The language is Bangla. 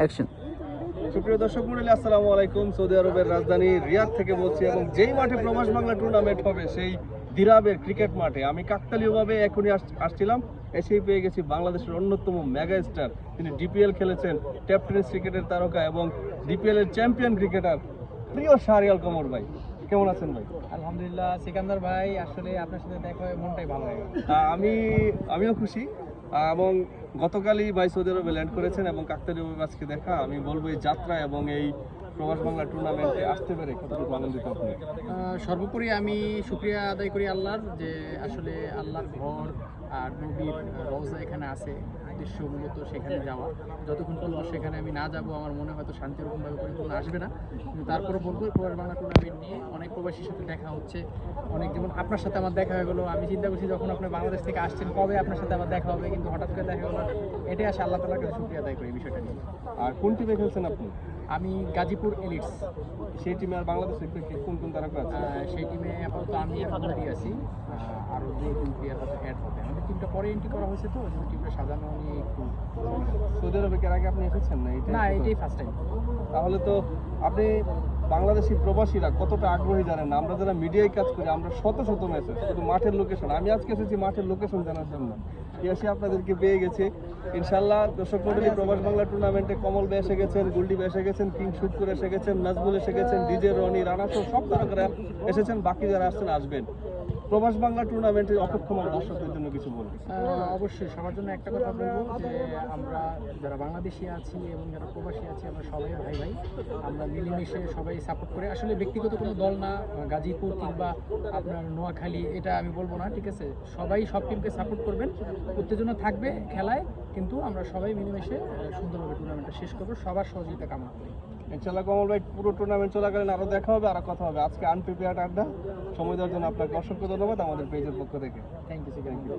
অ্যাকশন। সুপ্রিয় দর্শক মণ্ডলী, আসসালামু আলাইকুম। সৌদি আরবের রাজধানী রিয়াদ থেকে বলছি এবং যেই মাঠে প্রবাস বাংলা টুর্নামেন্ট হবে সেই দিরাবের ক্রিকেট মাঠে আমি কাকতালীয়ভাবে এখনই আসছিলাম। এসেই পেয়ে গেছি বাংলাদেশের অন্যতম মেগা স্টার, তিনি ডিপিএল খেলেছেন, টেপ টেনিস ক্রিকেটের তারকা এবং ডিপিএল এর চ্যাম্পিয়ন ক্রিকেটার প্রিয় শাহরিয়ার কমর ভাই। কেমন আছেন ভাই? আলহামদুলিল্লাহ সিকান্দার ভাই, আসলে আপনার সাথে দেখা হয়ে মনটাই ভালো লাগে। আমিও খুশি এবং গতকালই ভাই সৌদি আরবে ল্যান্ড করেছেন এবং কাকতালীয়ভাবে আজকে দেখা। আমি বলবো এই যাত্রা এবং এই প্রবাস বাংলা টুর্নামেন্টে আসতে পেরে কতটুকু আনন্দিত আপনি? সর্বোপরি আমি শুকরিয়া আদায় করি আল্লাহর, যে আসলে আল্লাহর ঘর আর নবীর রওজা এখানে আছে, উদ্দেশ্য মূলত সেখানে যাওয়া। যতক্ষণ পর্যন্ত সেখানে আমি না যাব আমার মনে হয়তো শান্তি ওরকমভাবে পরিপূর্ণ আসবে না। কিন্তু তারপরে বলবো প্রবাস বাংলা টুর্নামেন্ট নিয়ে অনেক প্রবাসীর সাথে দেখা হচ্ছে, অনেক, যেমন আপনার সাথে আমার দেখা হয়ে গেলো। আমি চিন্তা করছি যখন আপনি বাংলাদেশ থেকে আসছেন কবে আপনার সাথে আমার দেখা হবে, কিন্তু হঠাৎ করে দেখা হলো। এটাই আসে আল্লাহ তাআলার কাছে শুকরিয়া আদায় করি বিষয়টা নিয়ে। আর কোন টিমে খেলছেন আপনি? আমি গাজীপুর এলিটস, সেই টিমে আর বাংলাদেশের কোন কোন তারকা আছে? সেই টিমে আপাতত আমি আর গুলটি আছি, আরও 2-3 প্লেয়ার হয়তো অ্যাড হবে। আমাদের টিমটা পরে এন্ট্রি করা হয়েছে, তো ওই জন্য টিমটা সাজানো নিয়ে একটু। সৌদি আরবে এর আগে আপনি এসেছেন না? না, এটাই ফার্স্ট টাইম। তাহলে তো আপনি বাংলাদেশি প্রবাসীরা কতটা আগ্রহী জানেন না? আমরা যারা মিডিয়ায় কাজ করি আমরা শত শত মেসেজ, শুধু মাঠের লোকেশন। আমি আজকে এসেছি মাঠের লোকেশন জানার জন্য, এসে আপনাদেরকে পেয়ে গেছি। ইনশাল্লাহ দর্শক মন্ডলী, প্রবাস বাংলা টুর্নামেন্টে কমল বে এসে গেছেন, গুলডি বে এসে গেছেন, কিং শুটকুর এসে গেছেন, নাজমুল এসে গেছেন, ডিজে রনি, রানা সহ সব তারকারা এসেছেন। বাকি যারা আসছেন আসবেন। প্রবাস বাংলা টুর্নামেন্টের অপেক্ষমান দর্শকদের জন্য কিছু বলুন। অবশ্যই সবার জন্য একটা কথা বলবো, যে আমরা যারা বাংলাদেশি আছি এবং যারা প্রবাসী আছি আমরা সবাই ভাই ভাই, আমরা মিলেমিশে সবাই সাপোর্ট করে। আসলে ব্যক্তিগত কোনো দল না, গাজীপুর কিংবা আপনার নোয়াখালী এটা আমি বলবো না, ঠিক আছে? সবাই সব টিমকে সাপোর্ট করবেন, উত্তেজনা থাকবে খেলায়, কিন্তু আমরা সবাই মিলেমিশে সুন্দরভাবে টুর্নামেন্টটা শেষ করবো, সবার সহযোগিতা কামনা করি। ইনশাল্লাহ কমল ভাই, পুরো টুর্নামেন্ট চলাকালীন আরও দেখা হবে, আরও কথা হবে। আজকে আনপ্রিপেয়ার্ড আড্ডা সময় দেওয়ার জন্য আপনাকে অসংখ্য ধন্যবাদ আমাদের পেজের পক্ষ থেকে। Thank you. Thank you.